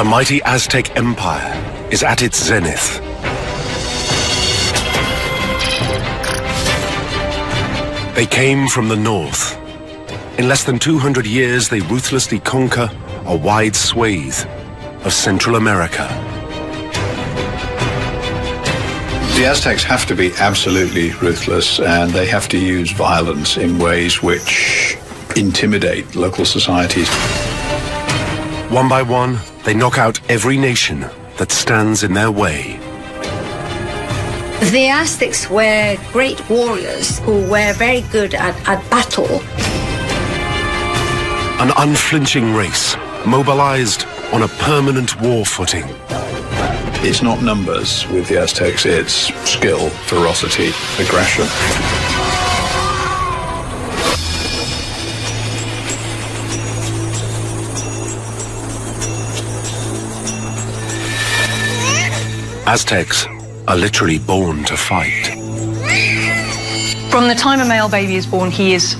The mighty Aztec Empire is at its zenith. They came from the north. In less than 200 years, they ruthlessly conquer a wide swathe of Central America. The Aztecs have to be absolutely ruthless, and they have to use violence in ways which intimidate local societies. One by one, they knock out every nation that stands in their way. The Aztecs were great warriors who were very good at battle. An unflinching race, mobilized on a permanent war footing. It's not numbers with the Aztecs, it's skill, ferocity, aggression. Aztecs are literally born to fight. From the time a male baby is born, he is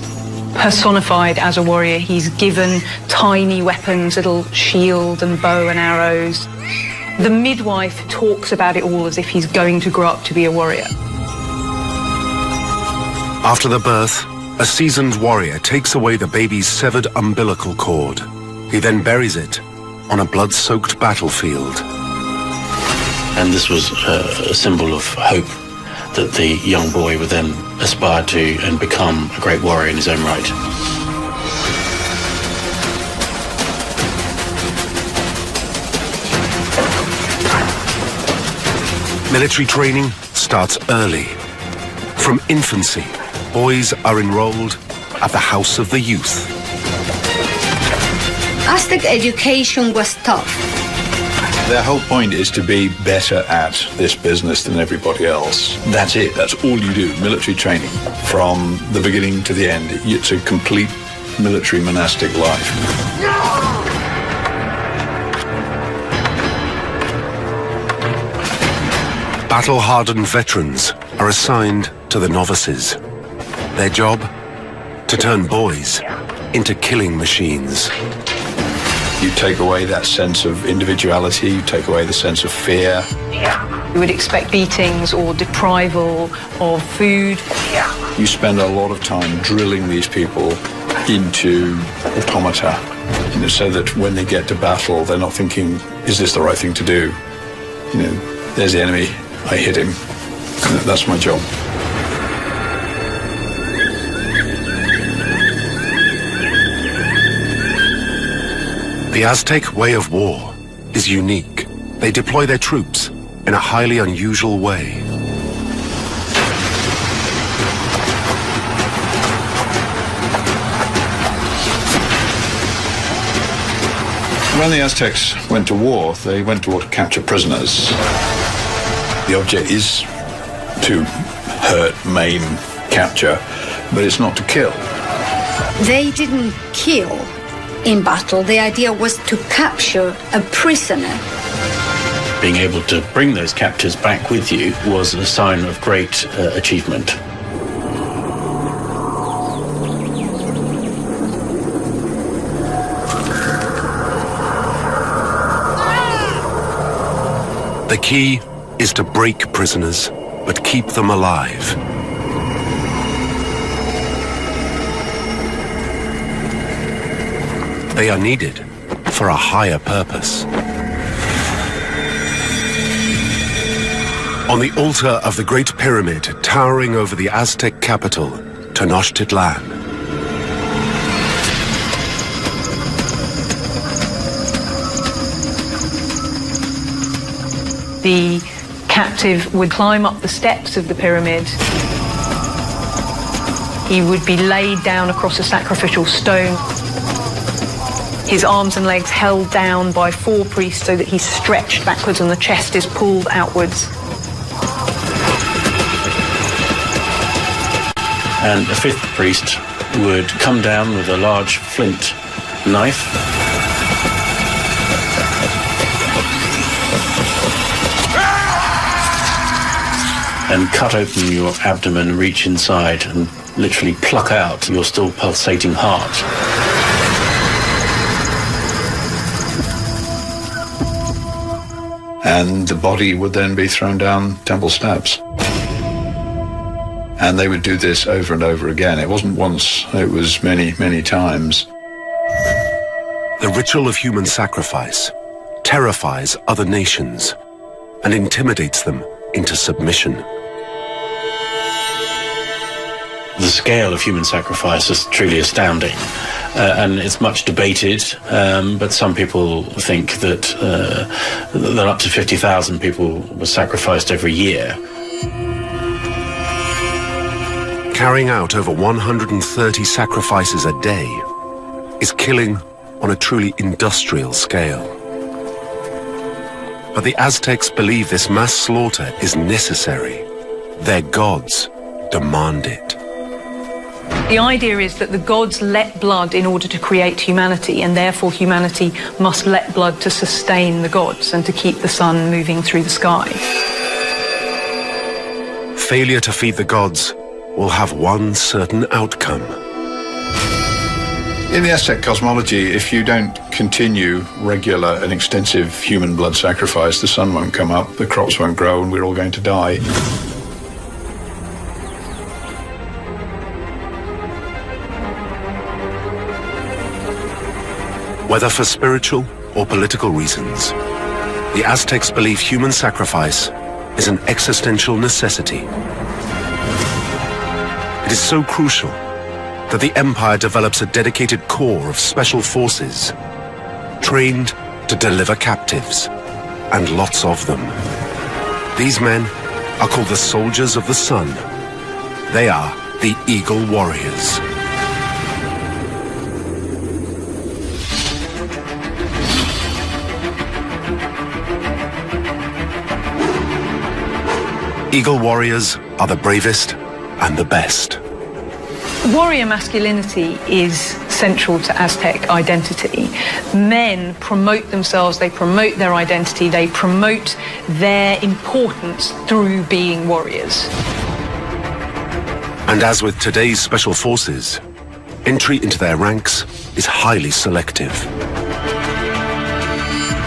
personified as a warrior. He's given tiny weapons, little shield and bow and arrows. The midwife talks about it all as if he's going to grow up to be a warrior. After the birth, a seasoned warrior takes away the baby's severed umbilical cord. He then buries it on a blood-soaked battlefield. And this was a symbol of hope that the young boy would then aspire to and become a great warrior in his own right. Military training starts early. From infancy, boys are enrolled at the House of the Youth. Aztec education was tough. Their whole point is to be better at this business than everybody else. That's it. That's all you do. Military training. From the beginning to the end. It's a complete military monastic life. Battle-hardened veterans are assigned to the novices. Their job? To turn boys into killing machines. You take away that sense of individuality, you take away the sense of fear. You would expect beatings or deprival of food. You spend a lot of time drilling these people into automata, so that when they get to battle, they're not thinking, is this the right thing to do? There's the enemy, I hit him. That's my job. The Aztec way of war is unique. They deploy their troops in a highly unusual way. When the Aztecs went to war, they went to war to capture prisoners. The object is to hurt, maim, capture, but it's not to kill. They didn't kill in battle. The idea was to capture a prisoner. Being able to bring those captors back with you was a sign of great achievement. The key is to break prisoners, but keep them alive. They are needed for a higher purpose. On the altar of the Great Pyramid, towering over the Aztec capital, Tenochtitlan, The captive would climb up the steps of the pyramid. He would be laid down across a sacrificial stone. His arms and legs held down by 4 priests so that he's stretched backwards and the chest is pulled outwards. And a 5th priest would come down with a large flint knife and cut open your abdomen, reach inside and literally pluck out your still pulsating heart. and the body would then be thrown down temple steps. And they would do this over and over again. It wasn't once, it was many, many times. The ritual of human sacrifice terrifies other nations and intimidates them into submission. The scale of human sacrifice is truly astounding, and it's much debated, but some people think that up to 50,000 people were sacrificed every year. Carrying out over 130 sacrifices a day is killing on a truly industrial scale. But the Aztecs believe this mass slaughter is necessary. Their gods demand it. The idea is that the gods let blood in order to create humanity, and therefore humanity must let blood to sustain the gods and to keep the sun moving through the sky. Failure to feed the gods will have one certain outcome. In the Aztec cosmology, if you don't continue regular and extensive human blood sacrifice, the sun won't come up, the crops won't grow, and we're all going to die. Whether for spiritual or political reasons, the Aztecs believe human sacrifice is an existential necessity. It is so crucial that the empire develops a dedicated corps of special forces, trained to deliver captives, and lots of them. These men are called the Soldiers of the Sun. They are the Eagle Warriors. Eagle Warriors are the bravest and the best. Warrior masculinity is central to Aztec identity. Men promote themselves, they promote their identity, they promote their importance through being warriors. And as with today's special forces, entry into their ranks is highly selective.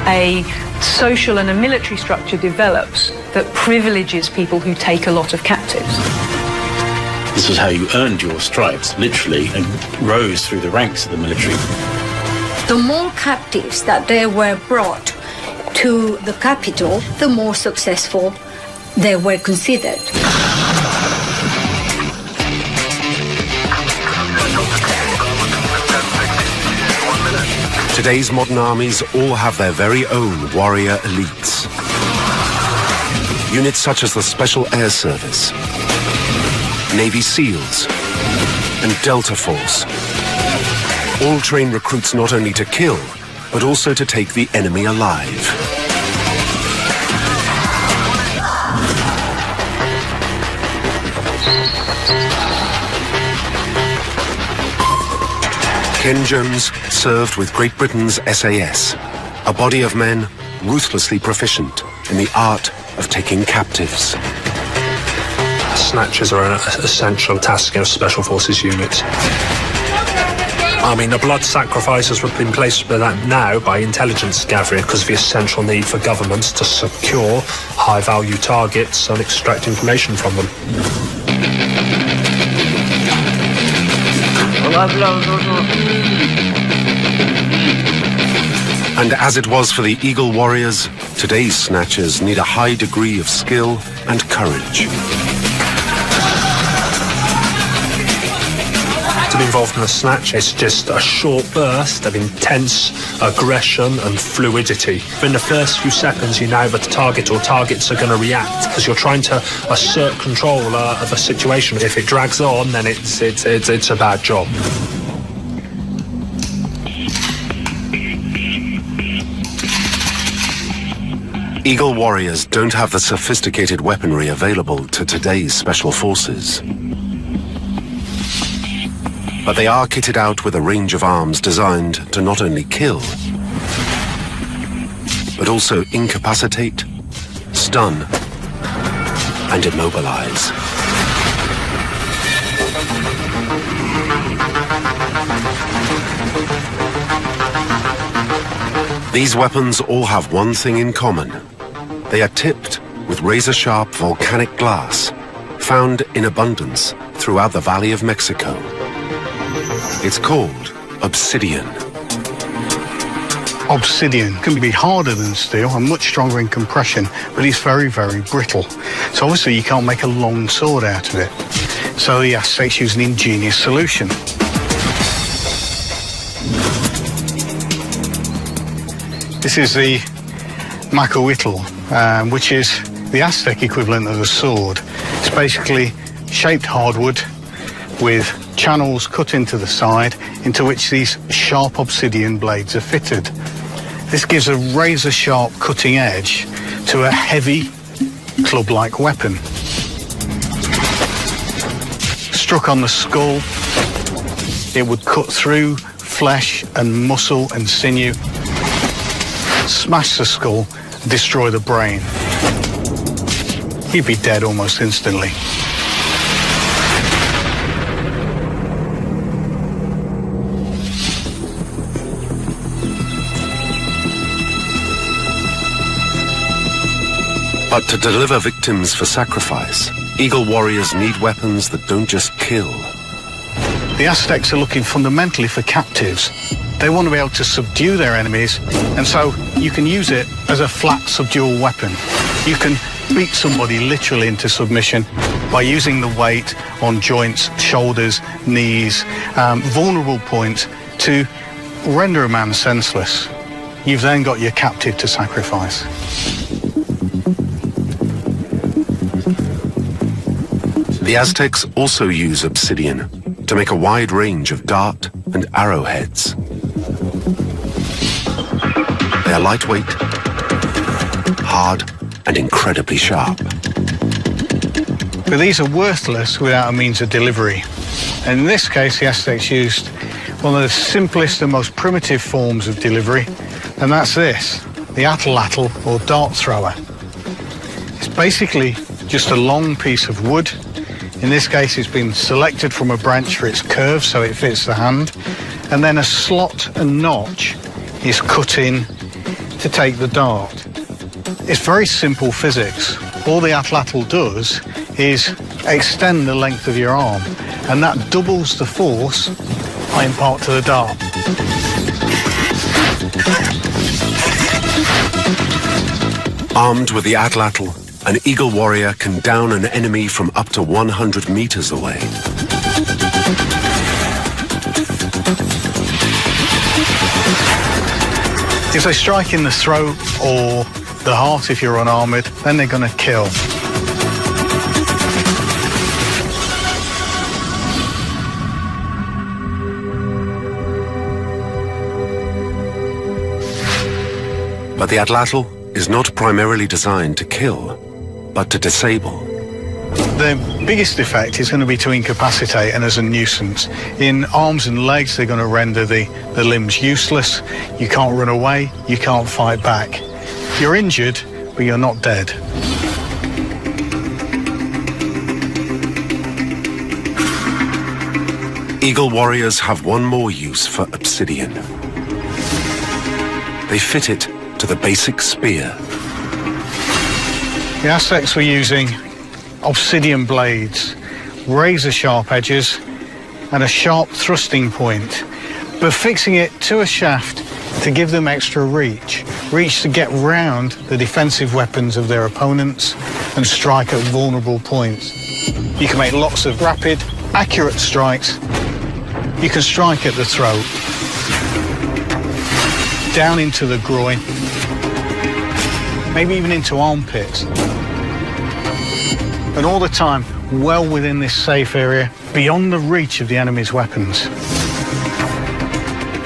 A social and a military structure develops that privileges people who take a lot of captives. This is how you earned your stripes, literally, and rose through the ranks of the military. The more captives that they were brought to the capital, the more successful they were considered. Today's modern armies all have their very own warrior elites. Units such as the Special Air Service, Navy SEALs, and Delta Force all train recruits not only to kill, but also to take the enemy alive. Ken Jones served with Great Britain's SAS, a body of men ruthlessly proficient in the art of taking captives. Snatchers are an essential task in a special forces unit. I mean, the blood sacrifices have been placed with that now by intelligence gathering because of the essential need for governments to secure high-value targets and extract information from them. And as it was for the Eagle Warriors, today's snatchers need a high degree of skill and courage. To be involved in a snatch is just a short burst of intense aggression and fluidity. In the first few seconds, you know that the target or targets are going to react because you're trying to assert control of a situation. If it drags on, then it's a bad job. Eagle Warriors don't have the sophisticated weaponry available to today's special forces. But they are kitted out with a range of arms designed to not only kill, but also incapacitate, stun, and immobilize. These weapons all have one thing in common. They are tipped with razor-sharp volcanic glass, found in abundance throughout the Valley of Mexico. It's called obsidian. Obsidian can be harder than steel and much stronger in compression, but it's very, very brittle. So obviously you can't make a long sword out of it. So the Aztecs use an ingenious solution. This is the macahuitl, which is the Aztec equivalent of a sword. It's basically shaped hardwood with channels cut into the side into which these sharp obsidian blades are fitted. This gives a razor-sharp cutting edge to a heavy club-like weapon. Struck on the skull, it would cut through flesh and muscle and sinew, smash the skull, and destroy the brain. He'd be dead almost instantly. But to deliver victims for sacrifice, eagle warriors need weapons that don't just kill. The Aztecs are looking fundamentally for captives. They want to be able to subdue their enemies, and so you can use it as a flat subdual weapon. You can beat somebody literally into submission by using the weight on joints, shoulders, knees, vulnerable points to render a man senseless. You've then got your captive to sacrifice. The Aztecs also use obsidian to make a wide range of dart and arrowheads. They are lightweight, hard, and incredibly sharp. But these are worthless without a means of delivery. And in this case, the Aztecs used one of the simplest and most primitive forms of delivery, and that's this, the atlatl, or dart thrower. It's basically just a long piece of wood. In this case, it's been selected from a branch for its curve, so it fits the hand, and then a slot and notch is cut in to take the dart. It's very simple physics. All the atlatl does is extend the length of your arm, and that doubles the force I impart to the dart. Armed with the atlatl, an eagle warrior can down an enemy from up to 100 meters away. If they strike in the throat or the heart if you're unarmored, then they're going to kill. But the atlatl is not primarily designed to kill, but to disable. The biggest effect is going to be to incapacitate and as a nuisance. In arms and legs, they're going to render the limbs useless. You can't run away, you can't fight back. You're injured, but you're not dead. Eagle warriors have one more use for obsidian. They fit it to the basic spear. The Aztecs were using obsidian blades, razor-sharp edges, and a sharp thrusting point, but fixing it to a shaft to give them extra reach to get round the defensive weapons of their opponents and strike at vulnerable points. You can make lots of rapid, accurate strikes. You can strike at the throat, down into the groin, maybe even into armpits. And all the time, well within this safe area, beyond the reach of the enemy's weapons.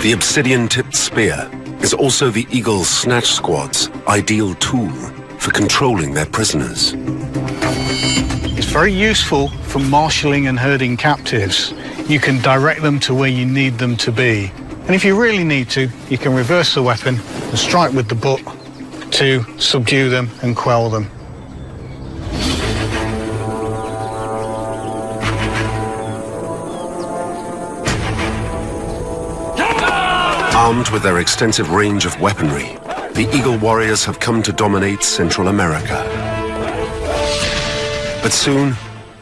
The obsidian-tipped spear is also the Eagle Snatch Squad's ideal tool for controlling their prisoners. It's very useful for marshalling and herding captives. You can direct them to where you need them to be. And if you really need to, you can reverse the weapon and strike with the butt to subdue them and quell them. Armed with their extensive range of weaponry, the Eagle warriors have come to dominate Central America. But soon,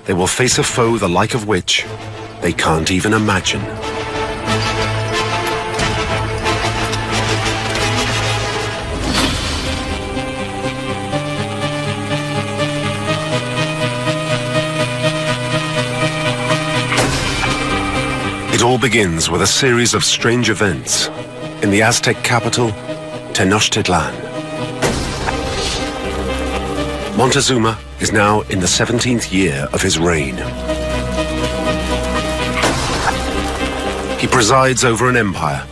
they will face a foe the like of which they can't even imagine. It all begins with a series of strange events in the Aztec capital, Tenochtitlan. Montezuma is now in the 17th year of his reign. He presides over an empire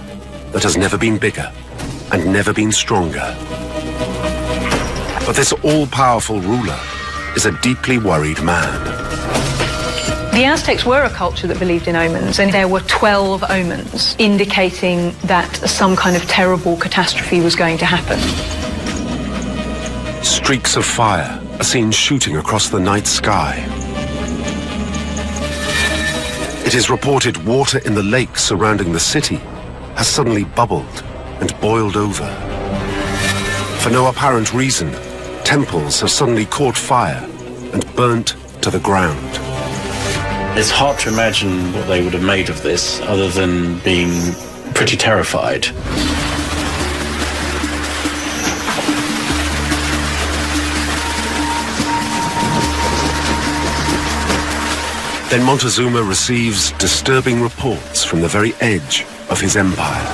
that has never been bigger and never been stronger. But this all-powerful ruler is a deeply worried man. The Aztecs were a culture that believed in omens, and there were 12 omens indicating that some kind of terrible catastrophe was going to happen. Streaks of fire are seen shooting across the night sky. It is reported water in the lake surrounding the city has suddenly bubbled and boiled over. For no apparent reason, temples have suddenly caught fire and burnt to the ground. It's hard to imagine what they would have made of this other than being pretty terrified. Then Montezuma receives disturbing reports from the very edge of his empire.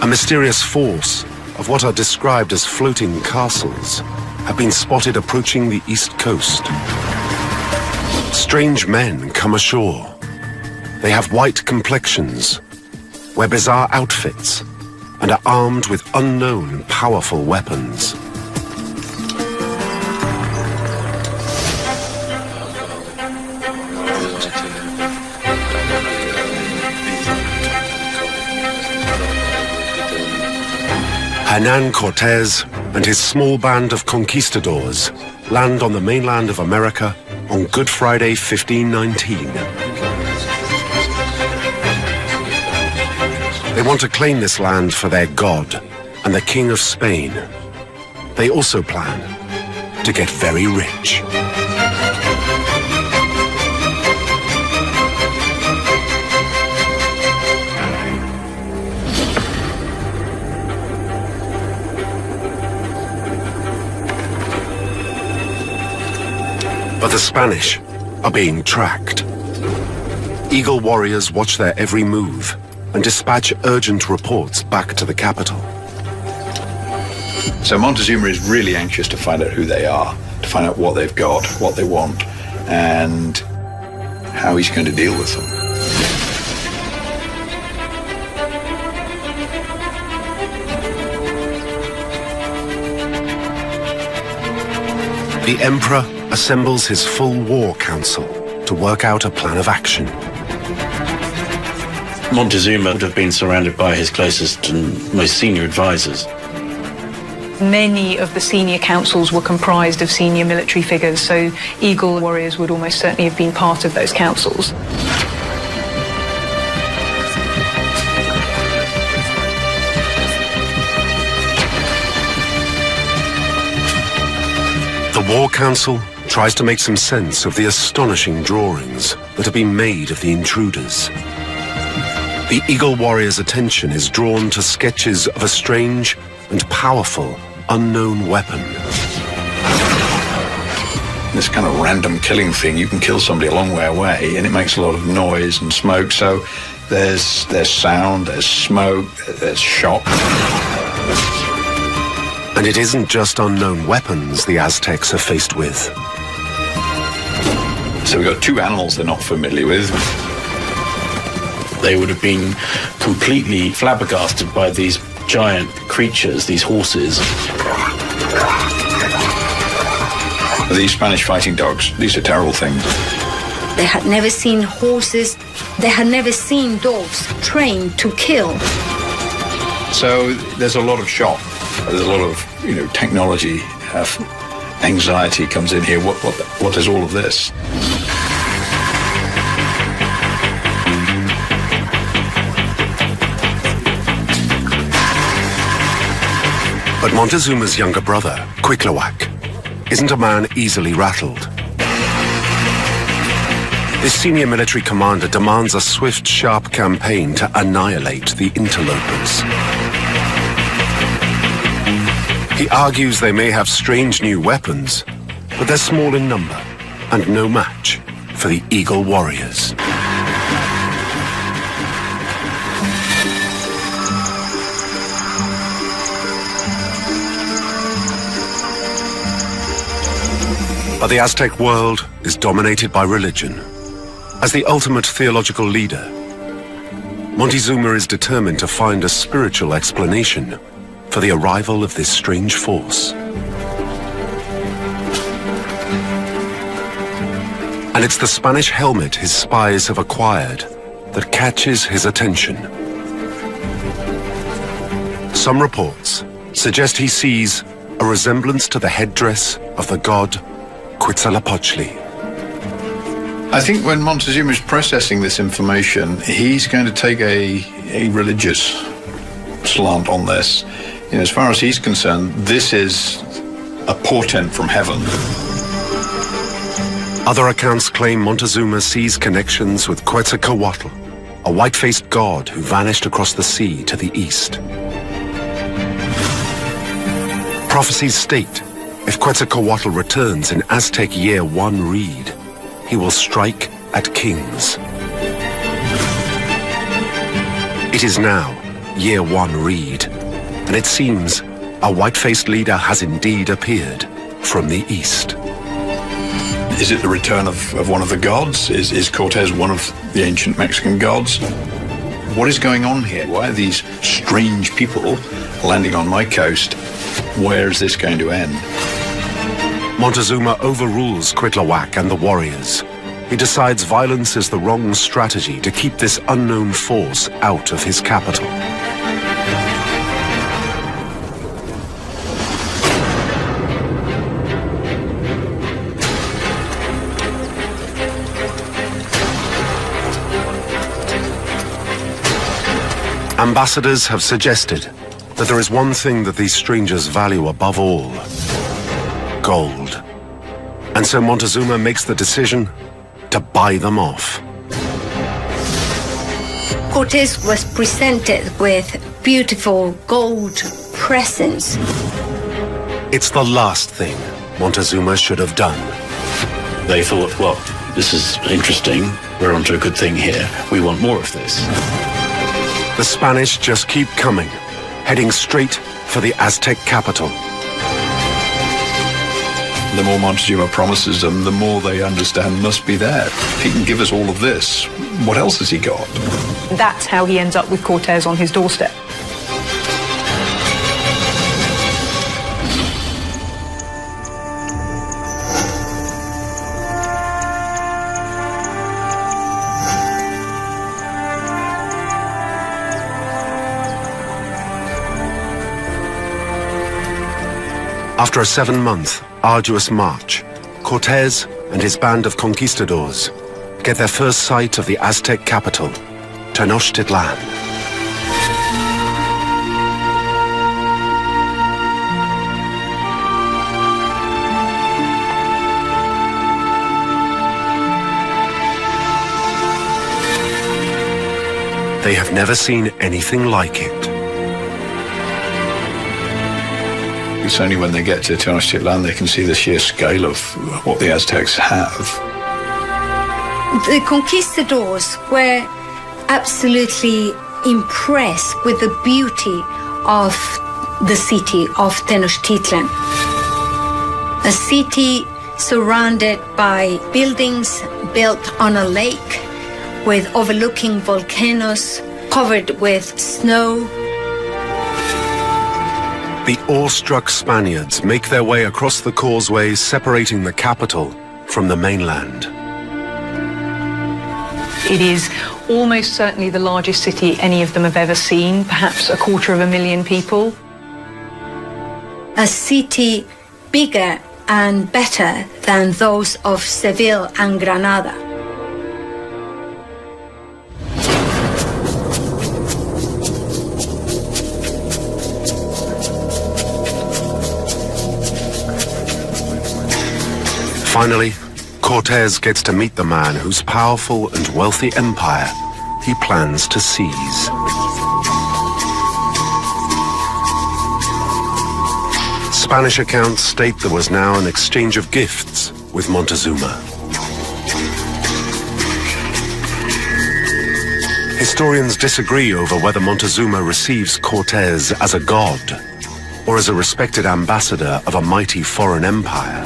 A mysterious force of what are described as floating castles have been spotted approaching the east coast. Strange men come ashore. They have white complexions, wear bizarre outfits, and are armed with unknown powerful weapons. Hernan Cortés and his small band of conquistadors land on the mainland of America on Good Friday 1519. They want to claim this land for their god and the King of Spain. They also plan to get very rich. But the Spanish are being tracked. Eagle warriors watch their every move and dispatch urgent reports back to the capital. So Montezuma is really anxious to find out who they are, to find out what they've got, what they want, and how he's going to deal with them. The emperor assembles his full war council to work out a plan of action. Montezuma would have been surrounded by his closest and most senior advisors. Many of the senior councils were comprised of senior military figures, so Eagle warriors would almost certainly have been part of those councils. The War Council tries to make some sense of the astonishing drawings that have been made of the intruders. The Eagle warrior's attention is drawn to sketches of a strange and powerful unknown weapon. This kind of random killing thing, you can kill somebody a long way away and it makes a lot of noise and smoke, so there's sound, there's smoke, there's shock. And it isn't just unknown weapons the Aztecs are faced with. So we've got two animals they're not familiar with. They would have been completely flabbergasted by these giant creatures, these horses. These Spanish fighting dogs, these are terrible things. They had never seen horses. They had never seen dogs trained to kill. So there's a lot of shock. There's a lot of, technology, anxiety comes in here. What is all of this? But Montezuma's younger brother, Cuitlahuac, isn't a man easily rattled. This senior military commander demands a swift, sharp campaign to annihilate the interlopers. He argues they may have strange new weapons, but they're small in number and no match for the Eagle warriors. But the Aztec world is dominated by religion. As the ultimate theological leader, Montezuma is determined to find a spiritual explanation for the arrival of this strange force. And it's the Spanish helmet his spies have acquired that catches his attention. Some reports suggest he sees a resemblance to the headdress of the god Huitzilopochtli. I think when Montezuma is processing this information, he's going to take a religious slant on this. You know, as far as he's concerned, this is a portent from heaven. Other accounts claim Montezuma sees connections with Quetzalcoatl, a white-faced god who vanished across the sea to the east. Prophecies state if Quetzalcoatl returns in Aztec Year 1 read, he will strike at kings. It is now Year 1 read, and it seems a white-faced leader has indeed appeared from the east. Is it the return of one of the gods? Is Cortez one of the ancient Mexican gods? What is going on here? Why are these strange people landing on my coast? Where is this going to end? Montezuma overrules Cuitlahuac and the warriors. He decides violence is the wrong strategy to keep this unknown force out of his capital. Ambassadors have suggested that there is one thing that these strangers value above all: gold. And so Montezuma makes the decision to buy them off. Cortés was presented with beautiful gold presents. It's the last thing Montezuma should have done. They thought, well, this is interesting. We're onto a good thing here. We want more of this. The Spanish just keep coming, heading straight for the Aztec capital. The more Montezuma promises them, the more they understand must be there. If he can give us all of this, what else has he got? That's how he ends up with Cortez on his doorstep. After a 7-month, arduous march, Cortez and his band of conquistadors get their first sight of the Aztec capital, Tenochtitlan. They have never seen anything like it. It's only when they get to Tenochtitlan they can see the sheer scale of what the Aztecs have. The conquistadors were absolutely impressed with the beauty of the city of Tenochtitlan. A city surrounded by buildings built on a lake with overlooking volcanoes, covered with snow. The awestruck Spaniards make their way across the causeway separating the capital from the mainland. It is almost certainly the largest city any of them have ever seen, perhaps 250,000 people. A city bigger and better than those of Seville and Granada. Finally, Cortez gets to meet the man whose powerful and wealthy empire he plans to seize. Spanish accounts state there was now an exchange of gifts with Montezuma. Historians disagree over whether Montezuma receives Cortez as a god or as a respected ambassador of a mighty foreign empire.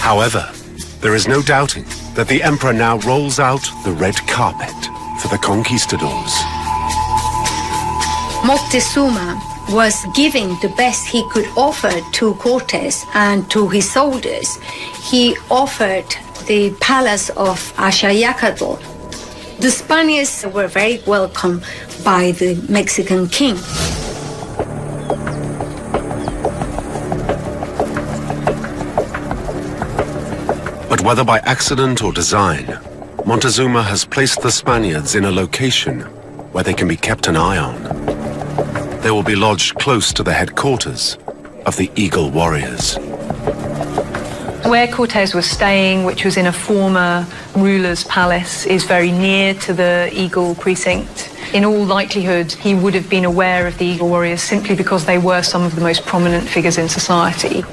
However, there is no doubting that the emperor now rolls out the red carpet for the conquistadors. Moctezuma was giving the best he could offer to Cortes and to his soldiers. He offered the palace of Axayacatl. The Spaniards were very welcome by the Mexican king. But whether by accident or design, Montezuma has placed the Spaniards in a location where they can be kept an eye on. They will be lodged close to the headquarters of the Eagle Warriors. Where Cortes was staying, which was in a former ruler's palace, is very near to the Eagle precinct. In all likelihood, he would have been aware of the Eagle Warriors simply because they were some of the most prominent figures in society.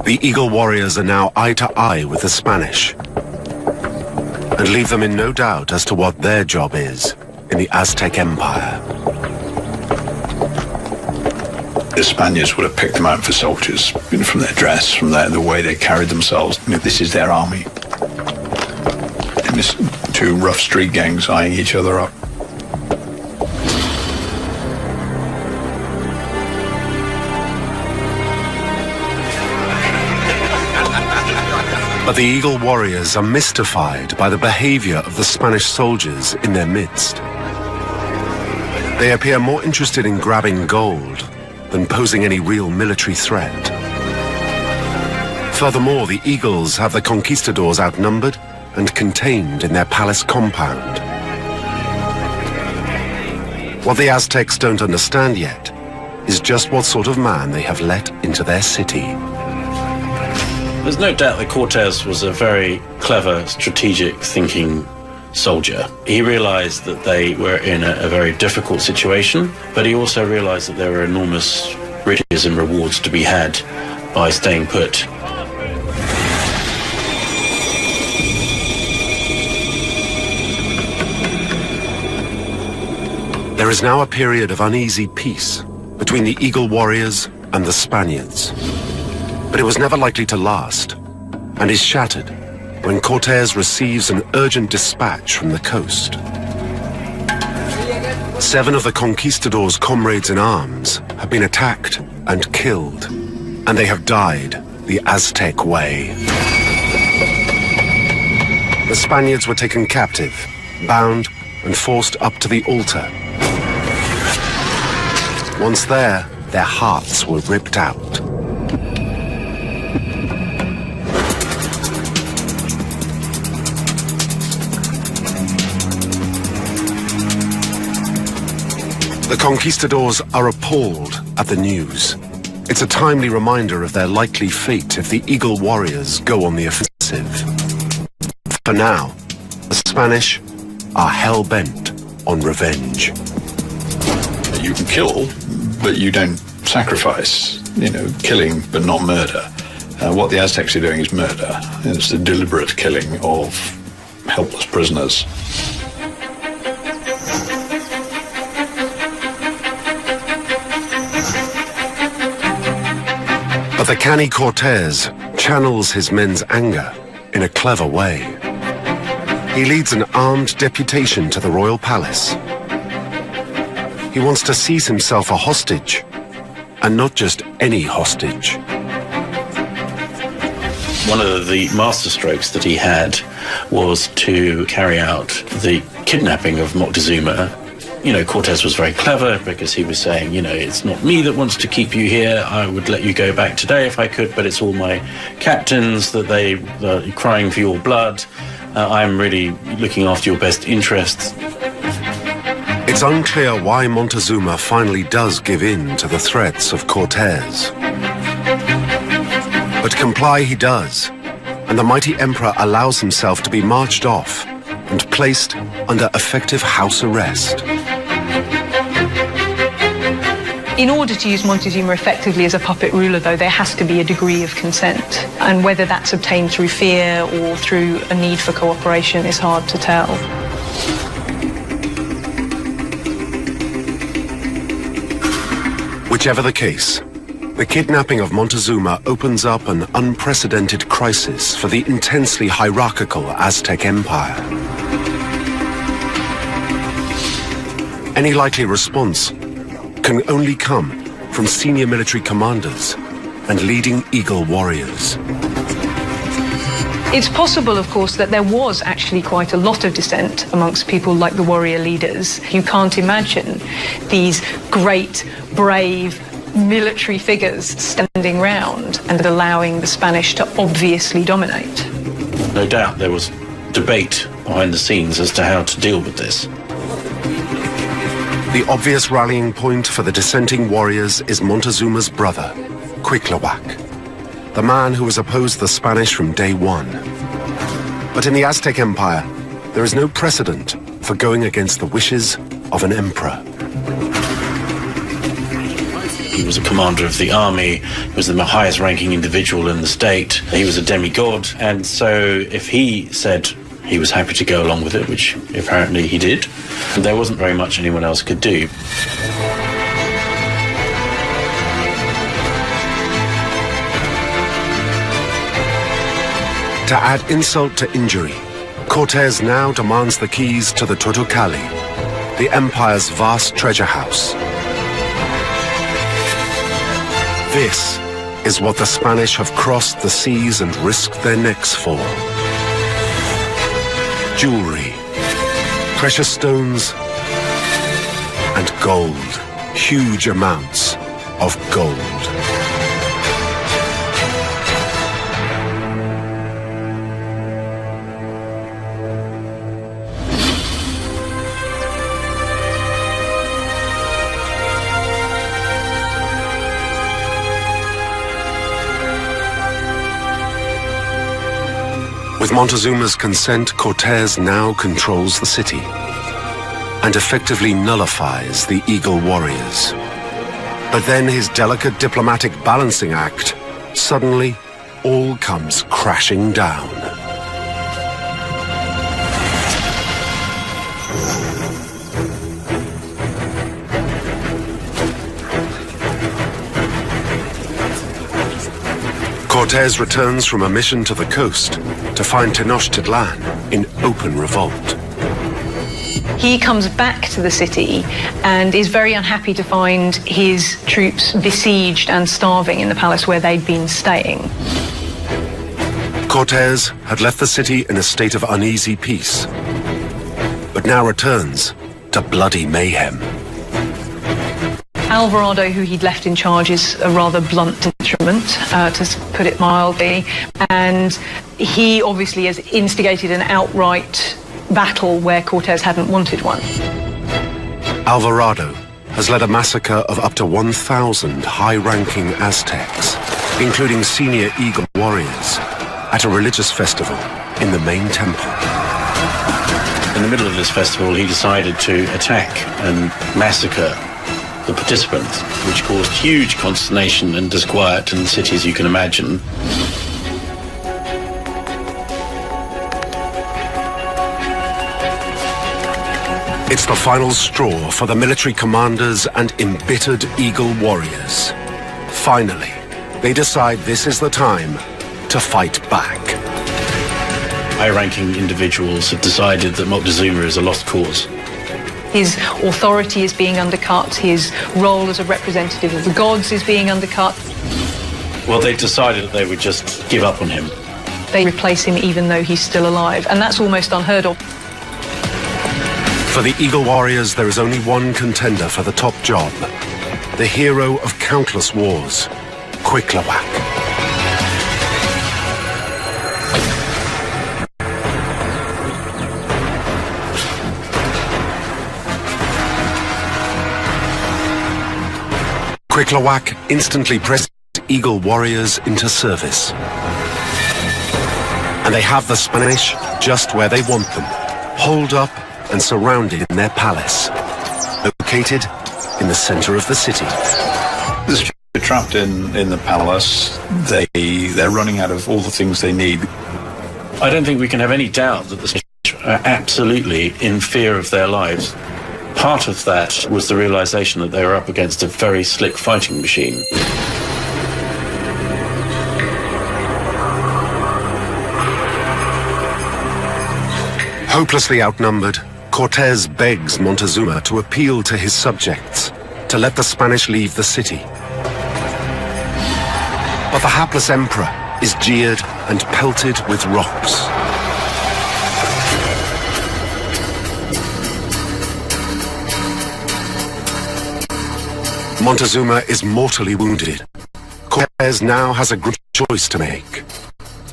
The Eagle Warriors are now eye to eye with the Spanish and leave them in no doubt as to what their job is in the Aztec Empire. The Spaniards would have picked them out for soldiers, from their dress, from the way they carried themselves. This is their army. And this two rough street gangs eyeing each other up. But the Eagle Warriors are mystified by the behavior of the Spanish soldiers in their midst. They appear more interested in grabbing gold than posing any real military threat. Furthermore, the Eagles have the conquistadors outnumbered and contained in their palace compound. What the Aztecs don't understand yet is just what sort of man they have let into their city. There's no doubt that Cortes was a very clever, strategic thinking soldier. He realized that they were in a very difficult situation, but he also realized that there were enormous riches and rewards to be had by staying put. There is now a period of uneasy peace between the Eagle Warriors and the Spaniards. But it was never likely to last, and is shattered when Cortes receives an urgent dispatch from the coast. 7 of the conquistadors' comrades in arms have been attacked and killed, and they have died the Aztec way. The Spaniards were taken captive, bound, and forced up to the altar. Once there, their hearts were ripped out. The conquistadors are appalled at the news. It's a timely reminder of their likely fate if the Eagle Warriors go on the offensive. For now, the Spanish are hell-bent on revenge. You can kill, but you don't sacrifice. Killing, but not murder. What the Aztecs are doing is murder. It's the deliberate killing of helpless prisoners. But the canny Cortes channels his men's anger in a clever way. He leads an armed deputation to the royal palace. He wants to seize himself a hostage, and not just any hostage. One of the masterstrokes that he had was to carry out the kidnapping of Moctezuma. Cortes was very clever because he was saying, it's not me that wants to keep you here. I would let you go back today if I could, but it's all my captains that they are crying for your blood. I'm really looking after your best interests. It's unclear why Montezuma finally does give in to the threats of Cortes. But comply he does, and the mighty emperor allows himself to be marched off and placed under effective house arrest. In order to use Montezuma effectively as a puppet ruler, though, there has to be a degree of consent. And whether that's obtained through fear or through a need for cooperation is hard to tell. Whichever the case, the kidnapping of Montezuma opens up an unprecedented crisis for the intensely hierarchical Aztec Empire. Any likely response can only come from senior military commanders and leading eagle warriors. It's possible, of course, that there was actually quite a lot of dissent amongst people like the warrior leaders. You can't imagine these great, brave, military figures standing round and allowing the Spanish to obviously dominate. No doubt there was debate behind the scenes as to how to deal with this. The obvious rallying point for the dissenting warriors is Montezuma's brother, Cuitlahuac, the man who has opposed the Spanish from day one. But in the Aztec Empire, there is no precedent for going against the wishes of an emperor. He was a commander of the army, he was the highest ranking individual in the state, he was a demigod, and so if he said he was happy to go along with it, which apparently he did, there wasn't very much anyone else could do. To add insult to injury, Cortés now demands the keys to the Totocalli, the empire's vast treasure house. This is what the Spanish have crossed the seas and risked their necks for. Jewelry, precious stones, and gold. Huge amounts of gold. With Montezuma's consent, Cortés now controls the city and effectively nullifies the Eagle warriors. But then his delicate diplomatic balancing act, suddenly all comes crashing down. Cortés returns from a mission to the coast to find Tenochtitlan in open revolt. He comes back to the city and is very unhappy to find his troops besieged and starving in the palace where they'd been staying. Cortés had left the city in a state of uneasy peace, but now returns to bloody mayhem. Alvarado, who he'd left in charge, is a rather blunt instrument, to put it mildly, and he obviously has instigated an outright battle where Cortés hadn't wanted one. Alvarado has led a massacre of up to 1,000 high-ranking Aztecs, including senior Eagle warriors, at a religious festival in the main temple. In the middle of this festival, he decided to attack and massacre the participants, which caused huge consternation and disquiet in the city, as you can imagine. It's the final straw for the military commanders and embittered Eagle warriors. Finally, they decide this is the time to fight back. High-ranking individuals have decided that Moctezuma is a lost cause. His authority is being undercut, his role as a representative of the gods is being undercut. Well, they decided that they would just give up on him. They replace him even though he's still alive, and that's almost unheard of. For the Eagle warriors, there is only one contender for the top job. The hero of countless wars, Cuitlahuac. Cuitlahuac instantly presses Eagle warriors into service. And they have the Spanish just where they want them, holed up and surrounded in their palace, located in the center of the city. They're trapped in the palace. They're running out of all the things they need. I don't think we can have any doubt that the Spanish are absolutely in fear of their lives. Part of that was the realization that they were up against a very slick fighting machine. Hopelessly outnumbered, Cortés begs Montezuma to appeal to his subjects to let the Spanish leave the city. But the hapless emperor is jeered and pelted with rocks. Montezuma is mortally wounded. Cortés now has a grim choice to make.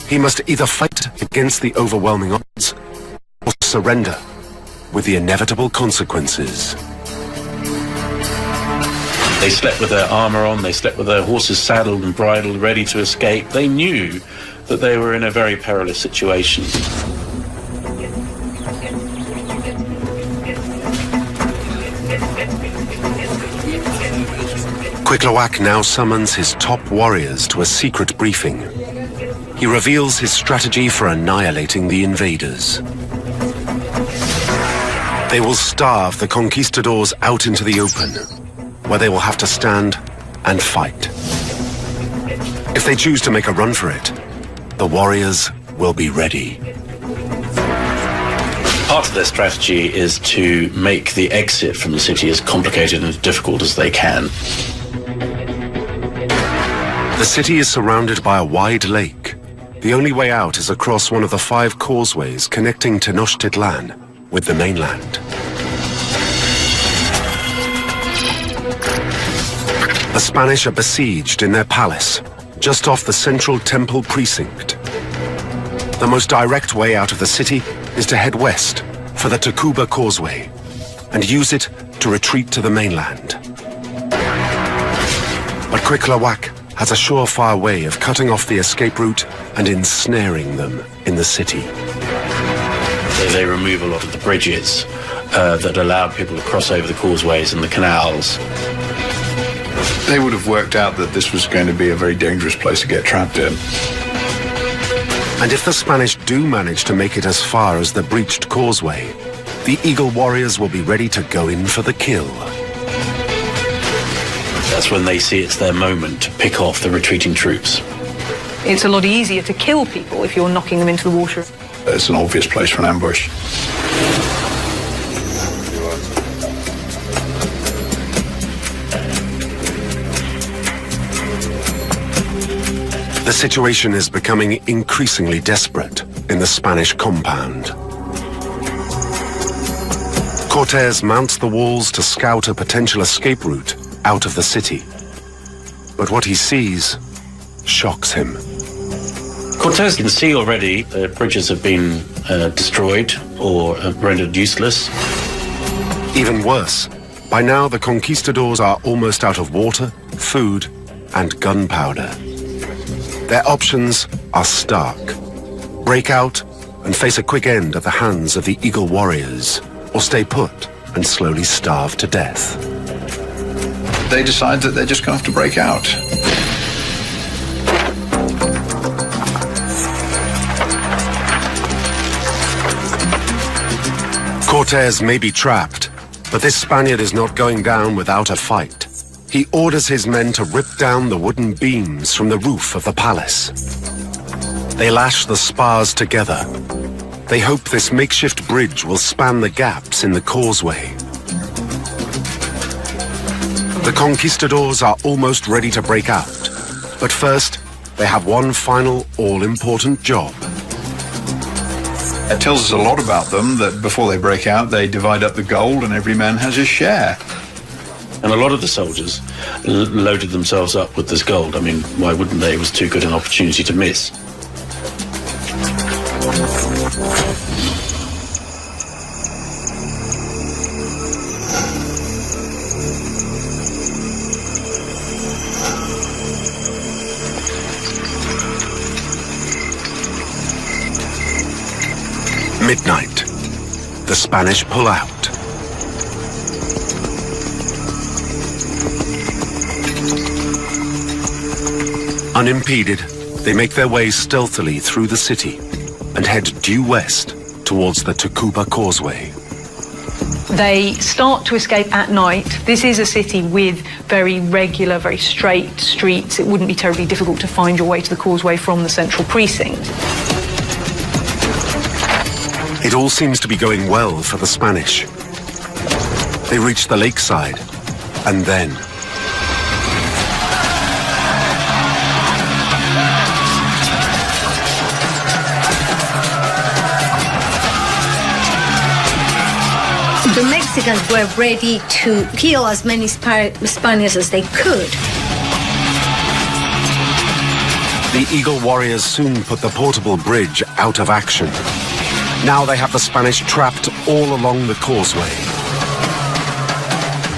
He must either fight against the overwhelming odds or surrender with the inevitable consequences. They slept with their armor on, they slept with their horses saddled and bridled, ready to escape. They knew that they were in a very perilous situation. Cuitlahuac now summons his top warriors to a secret briefing. He reveals his strategy for annihilating the invaders. They will starve the conquistadors out into the open, where they will have to stand and fight. If they choose to make a run for it, the warriors will be ready. Part of their strategy is to make the exit from the city as complicated and difficult as they can. The city is surrounded by a wide lake. The only way out is across one of the 5 causeways connecting Tenochtitlan with the mainland. The Spanish are besieged in their palace, just off the central temple precinct. The most direct way out of the city is to head west for the Tacuba Causeway and use it to retreat to the mainland. But Cuitlahuac has a surefire way of cutting off the escape route and ensnaring them in the city. They remove a lot of the bridges that allowed people to cross over the causeways and the canals. They would have worked out that this was going to be a very dangerous place to get trapped in. And if the Spanish do manage to make it as far as the breached causeway, the Eagle warriors will be ready to go in for the kill. That's when they see it's their moment to pick off the retreating troops. It's a lot easier to kill people if you're knocking them into the water. It's an obvious place for an ambush. The situation is becoming increasingly desperate in the Spanish compound. Cortés mounts the walls to scout a potential escape route out of the city. But what he sees shocks him. Cortés can see already the bridges have been destroyed or rendered useless. Even worse, by now the conquistadors are almost out of water, food, and gunpowder. Their options are stark. Break out and face a quick end at the hands of the Eagle warriors, or stay put and slowly starve to death. They decide that they're just going to have to break out. Cortés may be trapped, but this Spaniard is not going down without a fight. He orders his men to rip down the wooden beams from the roof of the palace. They lash the spars together. They hope this makeshift bridge will span the gaps in the causeway. The conquistadors are almost ready to break out, but first, they have one final all-important job. It tells us a lot about them that before they break out, they divide up the gold and every man has his share. And a lot of the soldiers loaded themselves up with this gold. I mean, why wouldn't they? It was too good an opportunity to miss. midnight, the Spanish pull out. Unimpeded, they make their way stealthily through the city and head due west towards the Tacuba Causeway. They start to escape at night. This is a city with very regular, very straight streets. It wouldn't be terribly difficult to find your way to the causeway from the central precinct. It all seems to be going well for the Spanish. They reach the lakeside, and then... The Mexicans were ready to kill as many Spaniards as they could. The Eagle Warriors soon put the portable bridge out of action. Now they have the Spanish trapped all along the causeway.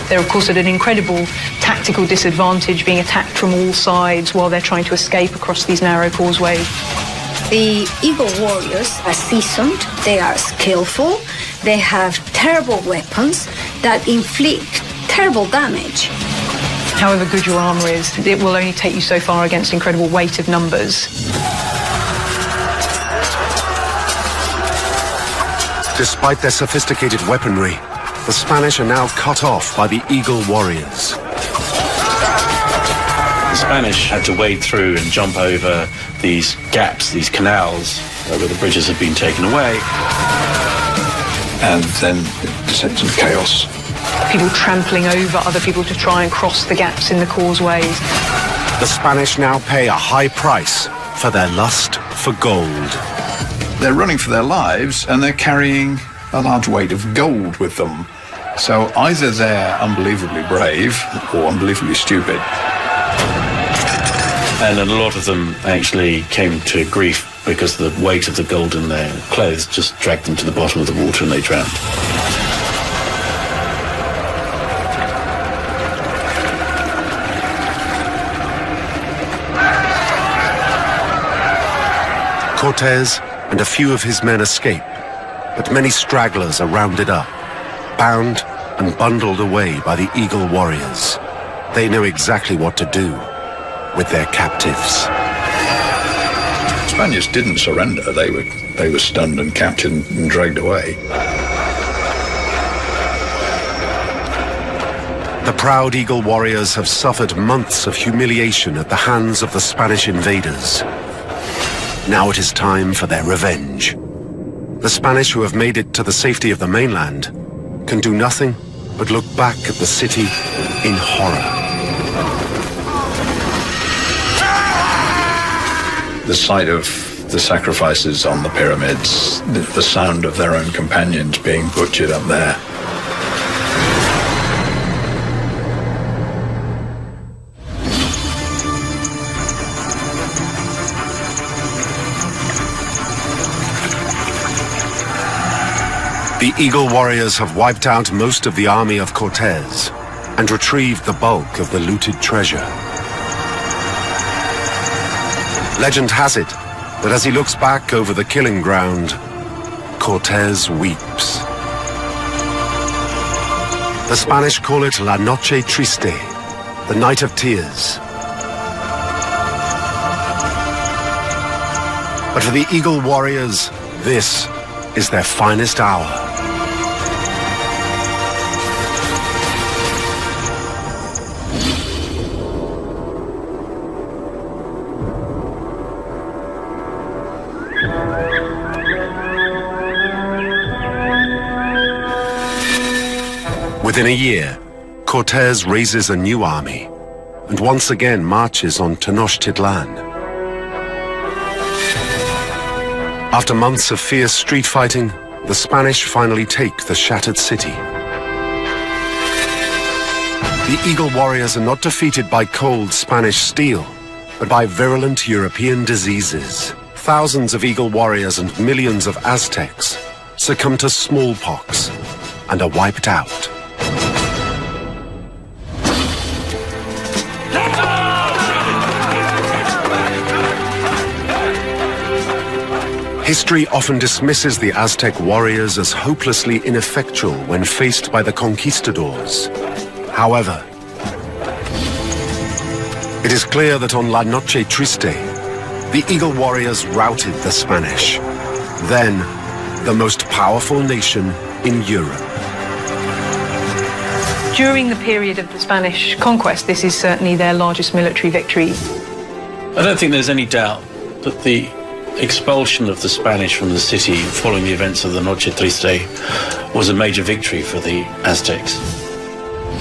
They're, of course, at an incredible tactical disadvantage, being attacked from all sides while they're trying to escape across these narrow causeways. The Eagle Warriors are seasoned, they are skillful, they have terrible weapons that inflict terrible damage. However good your armour is, it will only take you so far against incredible weight of numbers. Despite their sophisticated weaponry, the Spanish are now cut off by the Eagle Warriors. The Spanish had to wade through and jump over these gaps, these canals, where the bridges had been taken away. And then it sets in chaos. People trampling over other people to try and cross the gaps in the causeways. The Spanish now pay a high price for their lust for gold. They're running for their lives and they're carrying a large weight of gold with them. So either they're unbelievably brave or unbelievably stupid. And a lot of them actually came to grief because the weight of the gold in their clothes just dragged them to the bottom of the water and they drowned. Cortés and a few of his men escape, but many stragglers are rounded up, bound and bundled away by the Eagle Warriors. They know exactly what to do with their captives. Spaniards didn't surrender. They were stunned and captured and dragged away. The proud Eagle Warriors have suffered months of humiliation at the hands of the Spanish invaders. Now it is time for their revenge. The Spanish who have made it to the safety of the mainland can do nothing but look back at the city in horror. The sight of the sacrifices on the pyramids, the sound of their own companions being butchered up there. The Eagle Warriors have wiped out most of the army of Cortés and retrieved the bulk of the looted treasure. Legend has it that as he looks back over the killing ground, Cortés weeps. The Spanish call it La Noche Triste, the night of tears. But for the Eagle Warriors, this is their finest hour. Within a year, Cortés raises a new army and once again marches on Tenochtitlan. After months of fierce street fighting, the Spanish finally take the shattered city. The Eagle Warriors are not defeated by cold Spanish steel, but by virulent European diseases. Thousands of Eagle Warriors and millions of Aztecs succumb to smallpox and are wiped out. History often dismisses the Aztec warriors as hopelessly ineffectual when faced by the conquistadors. However, it is clear that on La Noche Triste, the Eagle warriors routed the Spanish, then the most powerful nation in Europe. During the period of the Spanish conquest, this is certainly their largest military victory. I don't think there's any doubt that the expulsion of the Spanish from the city following the events of the Noche Triste was a major victory for the Aztecs.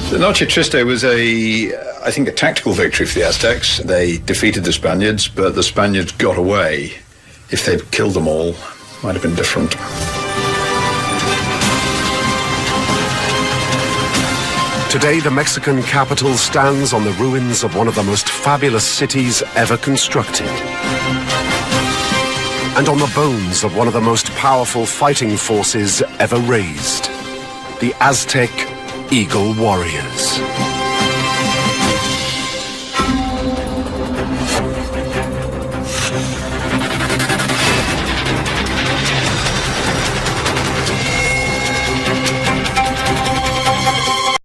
The Noche Triste was I think a tactical victory for the Aztecs. They defeated the Spaniards, but the Spaniards got away. If they'd killed them all, it might have been different. Today, the Mexican capital stands on the ruins of one of the most fabulous cities ever constructed, and on the bones of one of the most powerful fighting forces ever raised, the Aztec Eagle Warriors.